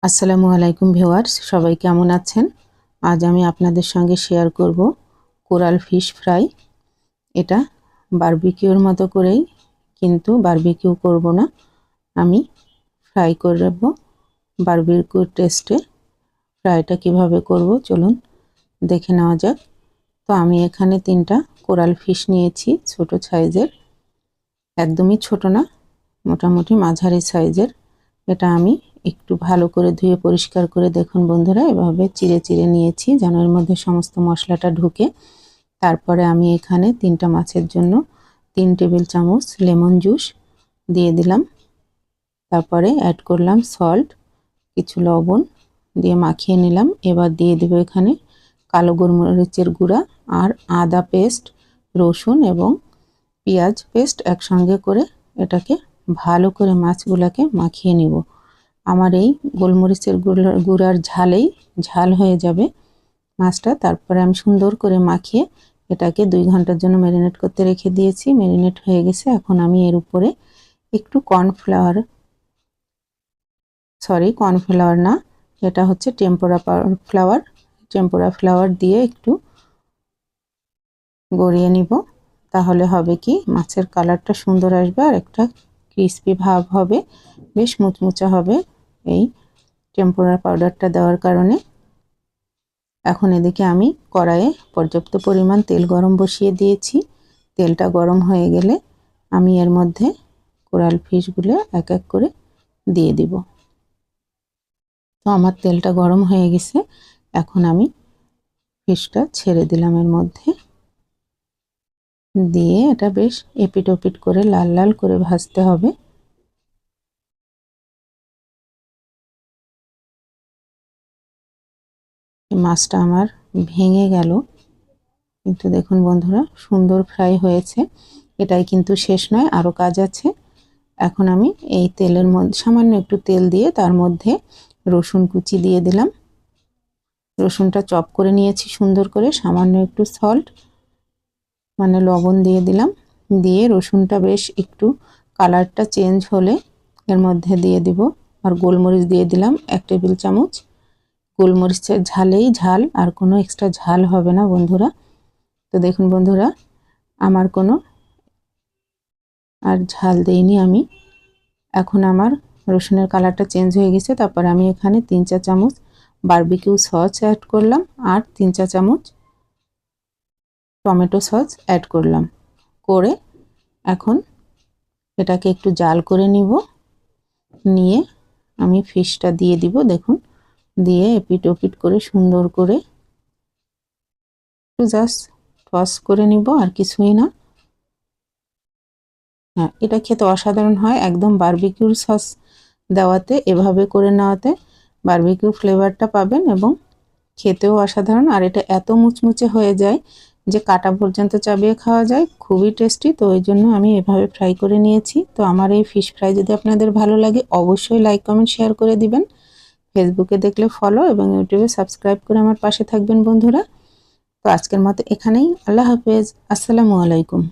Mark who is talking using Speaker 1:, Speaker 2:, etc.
Speaker 1: আসসালামু আলাইকুম ভিউয়ার্স, সবাই কেমন আছেন? আজ আমি আপনাদের সঙ্গে শেয়ার করব কোরাল ফিশ ফ্রাই। এটা বারবিকিউর মতো করেই, কিন্তু বারবিকিউ করব না, আমি ফ্রাই করব বারবিকিউর টেস্টে। ফ্রাইটা কিভাবে করব চলুন দেখে নেওয়া যাক। তো আমি এখানে 3টা কোরাল ফিশ নিয়েছি, ছোট সাইজের, একদমই ছোট না, মোটামুটি মাঝারি সাইজের। এটা আমি একটু ভালো করে ধুয়ে পরিষ্কার করে, দেখুন বন্ধুরা, এভাবে চিড়ে চিড়ে নিয়েছি যেন এর মধ্যে সমস্ত মশলাটা ঢুকে। তারপরে আমি এখানে 3টা মাছের জন্য 3 টেবিল চামচ লেমন জুস দিয়ে দিলাম। তারপরে অ্যাড করলাম সল্ট, কিছু লবণ দিয়ে মাখিয়ে নিলাম। এবার দিয়ে দেব এখানে কালো গোলমরিচের গুঁড়া আর আদা পেস্ট, রসুন এবং পেঁয়াজ পেস্ট একসঙ্গে করে এটাকে ভালো করে মাছগুলোকে মাখিয়ে নিব। আমার এই গোলমরিচের গুঁড়ার ঝালেই ঝাল হয়ে যাবে মাছটা। তারপরে আমি সুন্দর করে মাখিয়ে এটাকে 2 ঘন্টার জন্য ম্যারিনেট করতে রেখে দিয়েছি। ম্যারিনেট হয়ে গেছে। এখন আমি এর উপরে একটু কর্নফ্লাওয়ার না, এটা হচ্ছে টেম্পোরা ফ্লাওয়ার দিয়ে একটু গড়িয়ে নিব। তাহলে হবে কি, মাছের কালারটা সুন্দর আসবে আর একটা ক্রিস্পি ভাব হবে, বেশ মুচমুচা হবে এই টেম্পোরা পাউডারটা দেওয়ার কারণে। এখন এদিকে আমি কড়াইয়ে পর্যাপ্ত পরিমাণ তেল গরম বসিয়ে দিয়েছি। তেলটা গরম হয়ে গেলে আমি এর মধ্যে কোরাল ফিশগুলো এক এক করে দিয়ে দিব। তো আমার তেলটা গরম হয়ে গেছে, এখন আমি ফিশটা ছেড়ে দিলাম এর মধ্যে দিয়ে এটা বেশ এপিট ওপিট করে লাল লাল করে ভাজতে হবে। মাছটা আমার ভেঙে গেল, কিন্তু দেখুন বন্ধুরা সুন্দর ফ্রাই হয়েছে। এটাই কিন্তু শেষ নয়, আরও কাজ আছে। এখন আমি এই তেলের মধ্যে সামান্য একটু তেল দিয়ে তার মধ্যে রসুন কুচি দিয়ে দিলাম। রসুনটা চপ করে নিয়েছি সুন্দর করে, সামান্য একটু সল্ট মানে লবণ দিয়ে দিলাম। দিয়ে রসুনটা বেশ একটু কালারটা চেঞ্জ হলে এর মধ্যে দিয়ে দিব আর গোলমরিচ দিয়ে দিলাম 1 টেবিল চামচ। গোলমরিচের ঝালেই ঝাল, আর কোনো এক্সট্রা ঝাল হবে না বন্ধুরা। তো দেখুন বন্ধুরা, আমার কোনো আর ঝাল দেইনি আমি। এখন আমার রসুনের কালারটা চেঞ্জ হয়ে গেছে। তারপরে আমি এখানে 3-4 চামচ বারবিকিউ সস অ্যাড করলাম আর 3-4 চামচ টমেটো সস অ্যাড করলাম। করে এখন এটাকে একটু জাল করে নিব। নিয়ে আমি ফিশটা দিয়ে দিব, দেখুন, দিয়ে এপিট ওপিট করে সুন্দর করে একটু জাস্ট টস করে নিব, আর কিছুই না। হ্যাঁ, এটা খেতে অসাধারণ হয়, একদম বারবিকিউর সস দেওয়াতে, এভাবে করে নেওয়াতে বারবিকিউ ফ্লেভারটা পাবেন এবং খেতেও অসাধারণ। আর এটা এত মুচমুচে হয়ে যায় যে কাটা পর্যন্ত চাবিয়ে খাওয়া যায়, খুবই টেস্টি। তো ওই জন্য আমি এভাবে ফ্রাই করে নিয়েছি। তো আমার এই ফিশ ফ্রাই যদি আপনাদের ভালো লাগে অবশ্যই লাইক কমেন্ট শেয়ার করে দিবেন। ফেসবুকে দেখলে ফলো এবং ইউটিউবে সাবস্ক্রাইব করে আমার পাশে থাকবেন বন্ধুরা। তো আজকের মতো এখানেই, আল্লাহ হাফেজ, আসসালামু আলাইকুম।